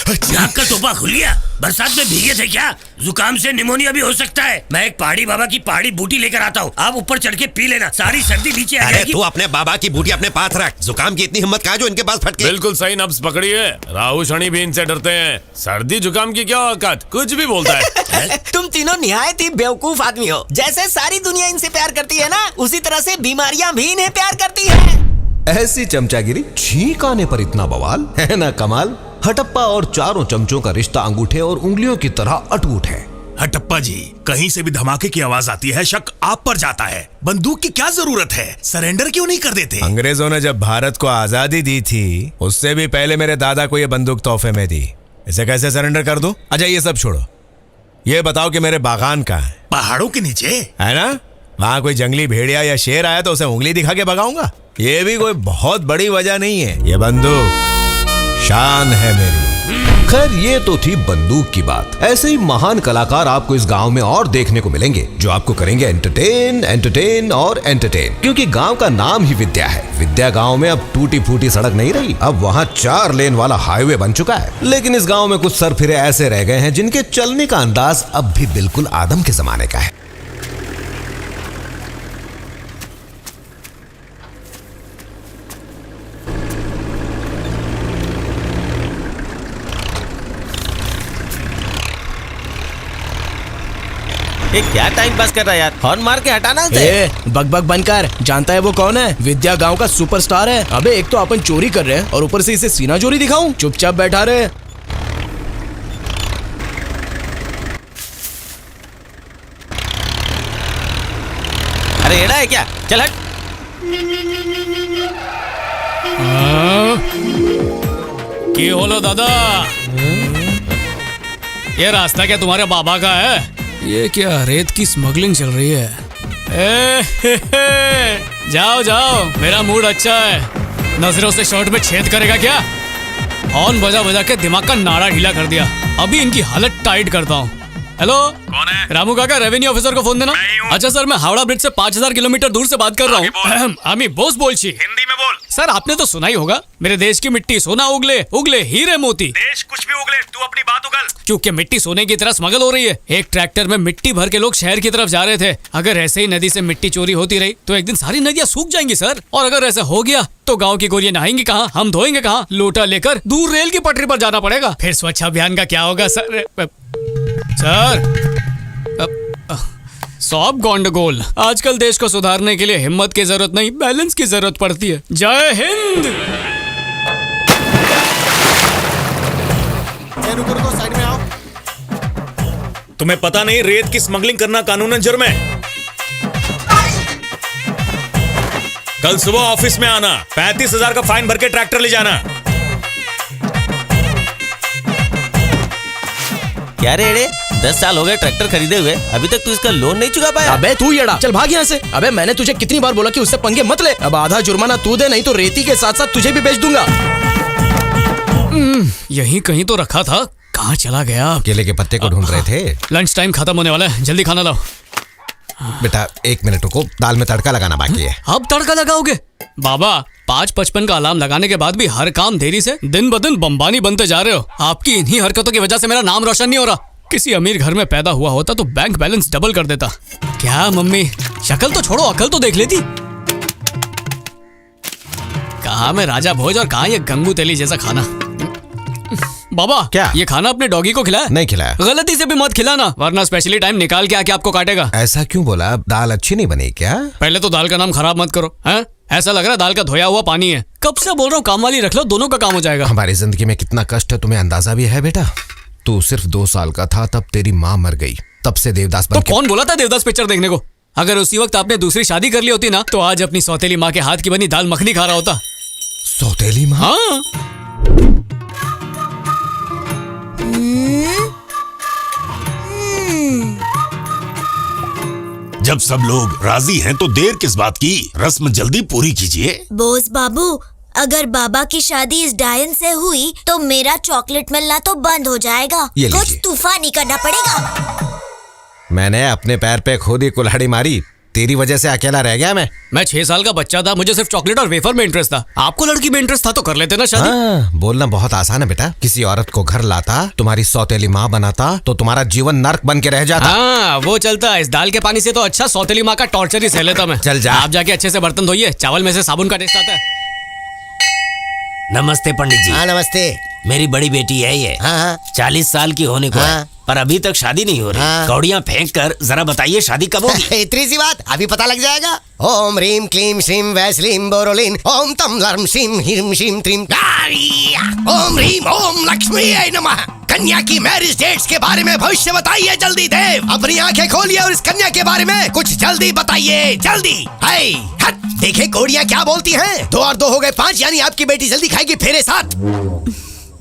नाक का टोपा खुल गया। बरसात में भीगे थे क्या? जुकाम से निमोनिया भी हो सकता है। मैं एक पहाड़ी बाबा की पहाड़ी बूटी लेकर आता हूँ, आप ऊपर चढ़ के पी लेना, सारी सर्दी नीचे आ जाएगी। तू अपने बाबा की बूटी अपने पास रख। जुकाम की इतनी हिम्मत कहाँ जो इनके पास फटके। बिल्कुल सही नब्ज पकड़ी है। राहु शनि भी इनसे डरते हैं। सर्दी जुकाम की क्या औकात, कुछ भी बोलता है। तुम तीनों निहायत ही बेवकूफ आदमी हो। जैसे सारी दुनिया इनसे प्यार करती है ना, उसी तरह से बीमारियां भी इन्हें प्यार करती हैं। ऐसी चमचागिरी, छींक आने पर इतना बवाल, है ना कमाल। हटप्पा और चारों चमचों का रिश्ता अंगूठे और उंगलियों की तरह अटूट है। हटप्पा जी, कहीं से भी धमाके की आवाज आती है, शक आप पर जाता है। बंदूक की क्या जरूरत है? सरेंडर क्यों नहीं कर देते? अंग्रेजों ने जब भारत को आजादी दी थी, उससे भी पहले मेरे दादा को ये बंदूक तोहफे में दी। इसे कैसे सरेंडर कर दूं? अच्छा ये सब छोड़ो, ये बताओ कि मेरे बागान कहाँ है? पहाड़ों के नीचे है ना? वहाँ कोई जंगली भेड़िया या शेर आया तो उसे उंगली दिखा के भगाऊंगा? ये भी कोई बहुत बड़ी वजह नहीं है। ये बंदूक शान है मेरी। खैर ये तो थी बंदूक की बात। ऐसे ही महान कलाकार आपको इस गांव में और देखने को मिलेंगे, जो आपको करेंगे एंटरटेन और एंटरटेन। क्योंकि गांव का नाम ही विद्या है। विद्या गांव में अब टूटी फूटी सड़क नहीं रही, अब वहाँ 4 लेन वाला हाईवे बन चुका है। लेकिन इस गांव में कुछ सरफिरे ऐसे रह गए हैं जिनके चलने का अंदाज अब भी बिल्कुल आदम के जमाने का है। क्या टाइम पास कर रहा है यार, हॉर्न मार के हटाना उसे। बकबक बनकर, जानता है वो कौन है? विद्या गांव का सुपरस्टार है। अबे एक तो अपन चोरी कर रहे हैं और ऊपर से इसे सीना चोरी दिखाऊं? चुपचाप बैठा रहे। अरे एड़ा है क्या? चल हट। की होलो दादा, ये रास्ता क्या तुम्हारे बाबा का है? ये क्या रेत की स्मगलिंग चल रही है? जाओ जाओ, मेरा मूड अच्छा है। नजरों से शर्ट में छेद करेगा क्या? हॉर्न बजा बजा के दिमाग का नाड़ा ढीला कर दिया। अभी इनकी हालत टाइट करता हूँ। हेलो, कौन है? रामू काका, रेवेन्यू ऑफिसर को फोन देना। अच्छा सर, मैं हावड़ा ब्रिज से 5000 किलोमीटर दूर से बात कर रहा हूँ। आमी बोस बोलची। हिंदी में बोल। सर आपने तो सुना ही होगा, मेरे देश की मिट्टी सोना उगले उगले हीरे मोती। देश कुछ भी उगले, तू अपनी बात उगल। क्योंकि मिट्टी सोने की तरह स्मगल हो रही है। एक ट्रैक्टर में मिट्टी भर के लोग शहर की तरफ जा रहे थे। अगर ऐसे ही नदी से मिट्टी चोरी होती रही तो एक दिन सारी नदियां सूख जाएंगी सर। और अगर ऐसा हो गया तो गांव की गोरियां नहाएंगी कहाँ, हम धोएंगे कहाँ? लोटा लेकर दूर रेल की पटरी पर जाना पड़ेगा। फिर स्वच्छ अभियान का क्या होगा सर? सब गंडगोल। आजकल देश को सुधारने के लिए हिम्मत की जरूरत नहीं, बैलेंस की जरूरत पड़ती है। जय हिंद। रुको, साइड में आओ। तुम्हें पता नहीं रेत की स्मगलिंग करना कानूनन जुर्म है? कल सुबह ऑफिस में आना, 35,000 का फाइन भर के ट्रैक्टर ले जाना। क्या रे एड़े, 10 साल हो गए ट्रैक्टर खरीदे हुए, अभी तक तू इसका लोन नहीं चुका पाया? अबे तू येड़ा, चल भाग यहाँ से। अबे मैंने तुझे कितनी बार बोला कि उससे पंगे मत ले। अब आधा जुर्माना तू दे, नहीं तो रेती के साथ साथ तुझे भी बेच दूंगा। यहीं कहीं तो रखा था, कहाँ चला गया? केले के पत्ते को ढूंढ रहे थे। लंच टाइम खत्म होने वाला है, जल्दी खाना लाओ। बेटा 1 मिनट रुको, दाल में तड़का लगाना बाकी है। अब तड़का लगाओगे? बाबा 5:55 का अलार्म लगाने के बाद भी हर काम देरी से दिन ब दिन बम्बानी बनते जा रहे हो। आपकी इन्हीं हरकतों की वजह से मेरा नाम रोशन नहीं हो रहा। किसी अमीर घर में पैदा हुआ होता तो बैंक बैलेंस डबल कर देता। क्या मम्मी, शक्ल तो छोड़ो, अकल तो देख लेती। कहाँ मैं राजा भोज और कहाँ ये गंगू तेली जैसा खाना। बाबा क्या? ये खाना अपने डॉगी को खिलाया? नहीं खिलाया। गलती से भी मत खिलाना, वरना स्पेशली टाइम निकाल के आके आपको काटेगा। ऐसा क्यों बोला? दाल अच्छी नहीं बनी क्या? पहले तो दाल का नाम खराब मत करो, हैं? ऐसा लग रहा है दाल का धोया हुआ पानी है। कब से बोल रहा हूँ काम वाली रख लो, दोनों का काम हो जाएगा। हमारी जिंदगी में कितना कष्ट है तुम्हें अंदाजा भी है बेटा? तू सिर्फ 2 साल का था तब तेरी माँ मर गई, तब से देवदास बन तो कौन बोला था देवदास पिक्चर देखने को? अगर उसी वक्त आपने दूसरी शादी कर ली होती ना, तो आज अपनी सौतेली माँ के हाथ की बनी दाल मखनी खा रहा होता। सौतेली माँ? हाँ। जब सब लोग राजी हैं तो देर किस बात की, रस्म जल्दी पूरी कीजिए। बोस बाबू, अगर बाबा की शादी इस डायन से हुई तो मेरा चॉकलेट मिलना तो बंद हो जाएगा। कुछ तूफानी करना पड़ेगा। मैंने अपने पैर पे खुद ही कुल्हाड़ी मारी, तेरी वजह से अकेला रह गया मैं 6 साल का बच्चा था, मुझे सिर्फ चॉकलेट और वेफर में इंटरेस्ट था। आपको लड़की में इंटरेस्ट था तो कर लेते ना शादी। हाँ, बोलना बहुत आसान है बेटा। किसी औरत को घर लाता, तुम्हारी सौतेली माँ बनाता तो तुम्हारा जीवन नर्क बन के रह जाता। हाँ वो चलता। इस दाल के पानी से तो अच्छा सौतेली माँ का टॉर्चर ही सह लेता मैं। चल जा। आप जाके अच्छे से बर्तन धोइए, चावल में से साबुन का टेस्ट आता है। नमस्ते पंडित जी। हाँ नमस्ते। मेरी बड़ी बेटी है ये। हाँ 40 साल की होने को है, हाँ। पर अभी तक शादी नहीं हो रही। हाँ। कौड़ियाँ फेंक कर जरा बताइए शादी कब होगी? इतनी सी बात, अभी पता लग जाएगा। ओम ह्रीम क्लीम श्रीम वैसलीम बोरोलिन ओम तम लर्म श्रीम ह्रीम श्रीम त्रीम। ओम ह्रीम ओम लक्ष्मी नमः। कन्या की मैरिज डेट्स के बारे में भविष्य बताइए जल्दी देव। अपनी आंखें खोलिए और इस कन्या के बारे में कुछ जल्दी बताइए, जल्दी। हाय हट, देखे कौड़ियाँ क्या बोलती हैं। 2 और 2 हो गए 5, यानी आपकी बेटी जल्दी खाएगी फेरे 7।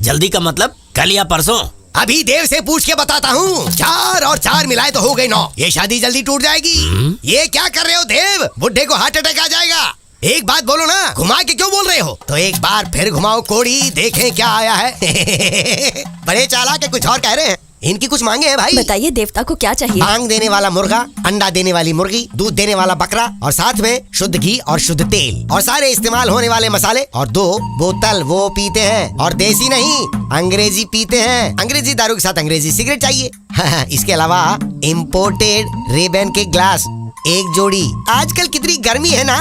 जल्दी का मतलब कल या परसों? अभी देव से पूछ के बताता हूँ। 4 और 4 मिलाए तो हो गई 9। ये शादी जल्दी टूट जाएगी। ये क्या कर रहे हो देव, बुड्ढे को हार्ट अटैक आ जाएगा। एक बात बोलो ना, घुमा के क्यों बोल रहे हो? तो एक बार फिर घुमाओ कोड़ी, देखें क्या आया है। बड़े चालाक है, कुछ और कह रहे हैं। इनकी कुछ मांगे हैं भाई। बताइए देवता को क्या चाहिए? आंग देने वाला मुर्गा, अंडा देने वाली मुर्गी, दूध देने वाला बकरा और साथ में शुद्ध घी और शुद्ध तेल और सारे इस्तेमाल होने वाले मसाले और 2 बोतल वो पीते हैं और देसी नहीं अंग्रेजी पीते हैं। अंग्रेजी दारू के साथ अंग्रेजी सिगरेट चाहिए। इसके अलावा इम्पोर्टेड रेबन के ग्लास 1 जोड़ी। आजकल कितनी गर्मी है ना।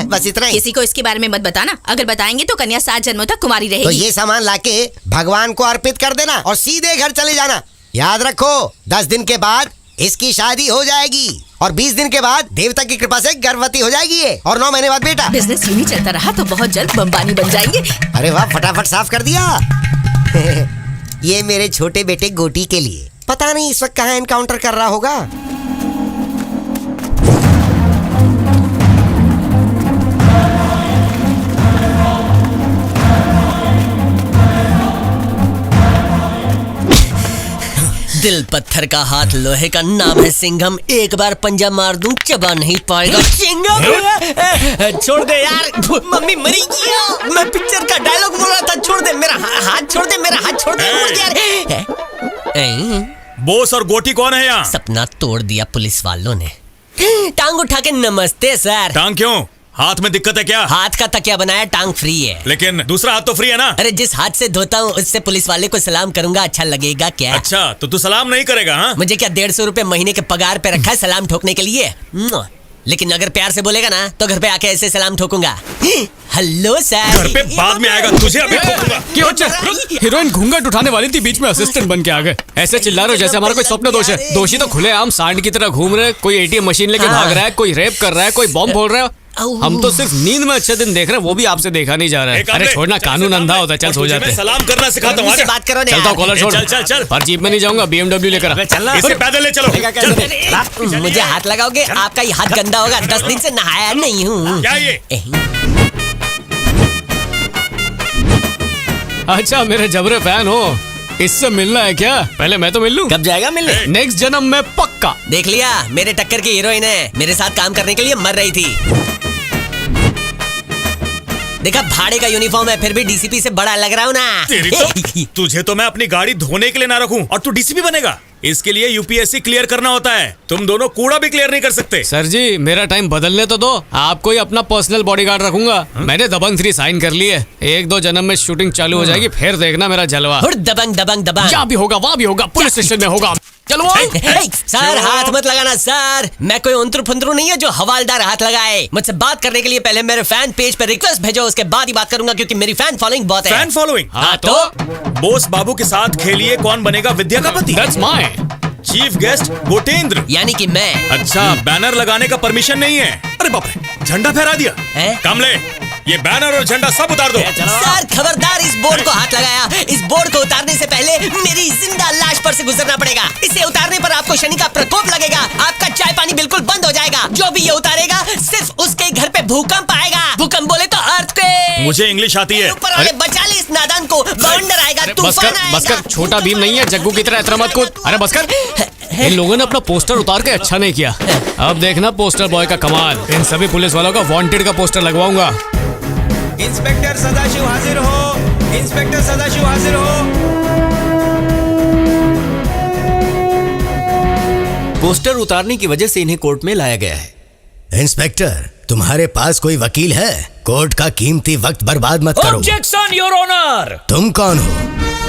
बस इतना ही। किसी को इसके बारे में मत बताना, अगर बताएंगे तो कन्या 7 जन्मों तक कुमारी रहेगी। तो ये सामान लाके भगवान को अर्पित कर देना और सीधे घर चले जाना। याद रखो 10 दिन के बाद इसकी शादी हो जाएगी और 20 दिन के बाद देवता की कृपा से गर्भवती हो जाएगी ये, और 9 महीने बाद बेटा। बिजनेस यूं ही चलता रहा तो बहुत जल्द अंबानी बन जाएंगे। अरे वाह, फटाफट साफ कर दिया। ये मेरे छोटे बेटे गोटी के लिए। पता नहीं इस वक्त कहाँ एनकाउंटर कर रहा होगा। दिल पत्थर का, हाथ लोहे का, नाम है सिंघम। एक बार पंजा मार दूं चबा नहीं पाएगा। सिंघम छोड़ दे यार, मम्मी मरी गई। मैं पिक्चर का डायलॉग बोल रहा था। छोड़ दे मेरा हाथ, छोड़ दे मेरा हाथ, छोड़ दे यार। बोस और गोटी कौन है यहाँ? सपना तोड़ दिया पुलिस वालों ने। टांग उठा के नमस्ते सर। टांग क्यों? हाथ में दिक्कत है क्या? हाथ का तकिया बनाया, टांग फ्री है। लेकिन दूसरा हाथ तो फ्री है ना? अरे जिस हाथ से धोता हूँ उससे पुलिस वाले को सलाम करूंगा, अच्छा लगेगा क्या? अच्छा तो तू सलाम नहीं करेगा? हाँ, मुझे क्या 150 रुपए महीने के पगार पे रखा है सलाम ठोकने के लिए? लेकिन अगर प्यार से बोलेगा ना तो घर पे आके ऐसे सलाम ठोकूंगा। Hello sir. घर पे बाद में आएगा, तुझे अभी ठोकूंगा। क्यों? हीरोइन घूंघट उठाने वाली थी, बीच में असिस्टेंट बन के आ गए। ऐसे चिल्ला रहे हो जैसे हमारा कोई स्वप्न दोष है। दोषी तो खुलेआम सांड की तरह घूम रहे, कोई एटीएम मशीन लेके भाग रहा है, कोई रेप कर रहा है, कोई बॉम्ब फोड़ रहा है। हम तो सिर्फ नींद में अच्छे दिन देख रहे हैं, वो भी आपसे देखा नहीं जा रहा है। अरे छोड़ना, कानून अंधा होता है। चल सो जाते हैं। सलाम करना सिखाता हूँ। बात करो। चलता हूँ, कॉलर छोड़। चल पर जीप में नहीं जाऊंगा, BMW लेकर चलना। इससे पैदल ले चलो। मुझे हाथ लगाओगे? आपका ये हाथ गंदा होगा। 10 दिन से नहाया नहीं हूँ। क्या ये? अच्छा मेरे जबरे फैन हो, इससे मिलना है क्या? पहले मैं तो मिल लूं। कब जाएगा मिलने? नेक्स्ट जन्म में पक्का। देख लिया, मेरे टक्कर की हीरोइन है, मेरे साथ काम करने के लिए मर रही थी। देखा, भाड़े का यूनिफॉर्म है फिर भी डीसीपी से बड़ा लग रहा हूँ ना। तेरी तो, तुझे तो मैं अपनी गाड़ी धोने के लिए ना रखूं और तू डीसीपी बनेगा? इसके लिए यूपीएससी क्लियर करना होता है। तुम दोनों कूड़ा भी क्लियर नहीं कर सकते। सर जी मेरा टाइम बदलने तो दो, आपको ही अपना पर्सनल बॉडीगार्ड रखूंगा। मैंने दबंग 3 साइन कर लिए। 1-2 जन्म में शूटिंग चालू हो जाएगी, फिर देखना मेरा जलवा। दबंग दबंग दबंग। यहाँ भी होगा, वहाँ भी होगा, पुलिस स्टेशन में होगा। चलो सर, हाथ मत लगाना सर। मैं कोई उंतरू फुंतरू नहीं है जो हवालदार हाथ लगाए। मुझसे बात करने के लिए पहले मेरे फैन पेज पे रिक्वेस्ट भेजो, उसके बाद ही बात करूंगा, क्योंकि मेरी फैन फॉलोइंग बहुत है। Fan following? हाँ तो बोस बाबू के साथ खेलिए कौन बनेगा विद्या का पति। That's my चीफ गेस्ट गोटेंद्र, यानी कि मैं। अच्छा, बैनर लगाने का परमिशन नहीं है? अरे बाप रे, झंडा फहरा दिया। कमले, ये बैनर और झंडा सब उतार दो। सर खबरदार, इस बोर्ड को हाथ लगाया। इस बोर्ड को उतारने से पहले मेरी जिंदा लाश पर से गुजरना पड़ेगा। इसे उतारने पर आपको शनि का प्रकोप लगेगा, आपका चाय पानी बिल्कुल बंद हो जाएगा। जो भी ये उतारेगा सिर्फ उसके घर पे भूकंप आएगा। भूकंप बोले तो अर्थक्वेक। मुझे इंग्लिश आती है। ऊपर वाले बचा ले इस नादान को, बवंडर आएगा, तूफान आएगा। बस कर, छोटा भीम नहीं है, जग्गू की तरह इतना मत कूद। अरे बस कर। इन लोगों ने अपना पोस्टर उतार के अच्छा नहीं किया। अब देखना पोस्टर बॉय का कमाल। इन सभी पुलिस वालों का वांटेड का पोस्टर लगवाऊंगा। इंस्पेक्टर सदाशिव हाजिर हो। इंस्पेक्टर सदाशिव हाजिर हो। पोस्टर उतारने की वजह से इन्हें कोर्ट में लाया गया है। इंस्पेक्टर, तुम्हारे पास कोई वकील है? कोर्ट का कीमती वक्त बर्बाद मत करो। Objection your honour. तुम कौन हो?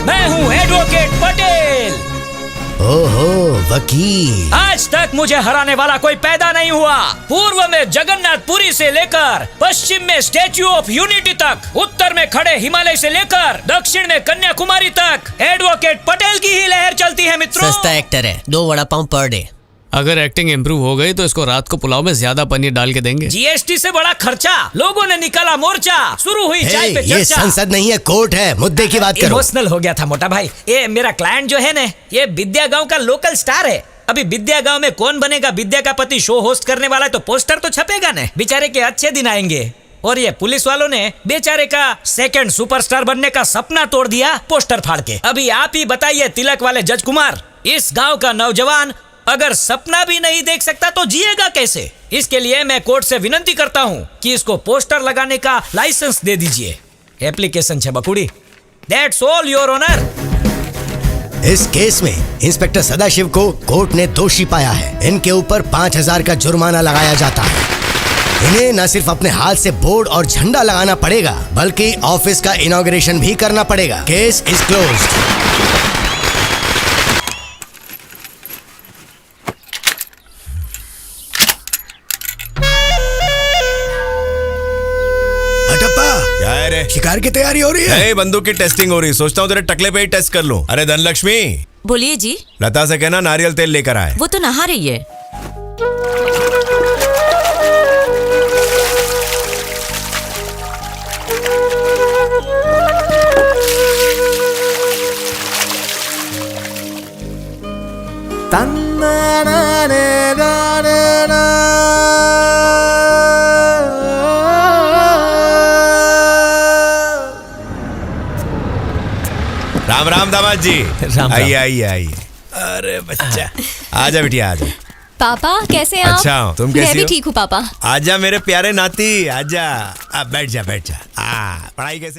मैं हूँ एडवोकेट पटेल। ओहो, वकील। आज तक मुझे हराने वाला कोई पैदा नहीं हुआ। पूर्व में जगन्नाथपुरी से लेकर पश्चिम में स्टैच्यू ऑफ यूनिटी तक, उत्तर में खड़े हिमालय से लेकर दक्षिण में कन्याकुमारी तक एडवोकेट पटेल की ही लहर चलती है मित्रों। सस्ता एक्टर है, 2 वड़ा पाव पर डे। अगर एक्टिंग इम्प्रूव हो गई तो इसको रात को पुलाव में ज्यादा पनीर डाल के देंगे। जीएसटी से बड़ा खर्चा, लोगों ने निकाला मोर्चा, शुरू हुई चाय पे ये चर्चा। संसद नहीं है, कोर्ट है, मुद्दे की बात करो। इमोशनल हो गया था मोटा भाई। ये मेरा क्लाइंट जो है ना, ये विद्या गांव का लोकल स्टार है। अभी विद्या गांव में कौन बनेगा विद्या का पति शो होस्ट करने वाला है, तो पोस्टर तो छपेगा ना। बेचारे के अच्छे दिन आएंगे। और ये पुलिस वालों ने बेचारे का सेकंड सुपरस्टार बनने का सपना तोड़ दिया पोस्टर फाड़ के। अभी आप ही बताइए तिलक वाले जज कुमार, इस गांव का नौजवान अगर सपना भी नहीं देख सकता तो जिएगा कैसे? इसके लिए मैं कोर्ट से विनती करता हूँ कि इसको पोस्टर लगाने का लाइसेंस दे दीजिए। एप्लीकेशन छे बकुड़ी। That's all your honour. इस केस में इंस्पेक्टर सदाशिव को कोर्ट ने दोषी पाया है। इनके ऊपर 5000 का जुर्माना लगाया जाता है। इन्हें न सिर्फ अपने हाथ से बोर्ड और झंडा लगाना पड़ेगा, बल्कि ऑफिस का इनॉग्रेशन भी करना पड़ेगा। Case is closed. क्या है रे? शिकार की तैयारी हो रही है? नहीं, बंदूक की टेस्टिंग हो रही। सोचता हूँ तेरे टकले पे ही टेस्ट कर लूं। अरे धनलक्ष्मी, बोलिए जी। लता से कहना नारियल तेल लेकर आए। वो तो नहा रही है। राम राम दामाद जी। राम। आइए आइए आइए। अरे बच्चा, आजा बिटिया आजा। पापा कैसे हैं आप? अच्छा हूँ, तुम कैसी मैं भी हो? ठीक हूँ पापा। आजा मेरे प्यारे नाती, आजा। बैठ जा बैठ जा। पढ़ाई कैसे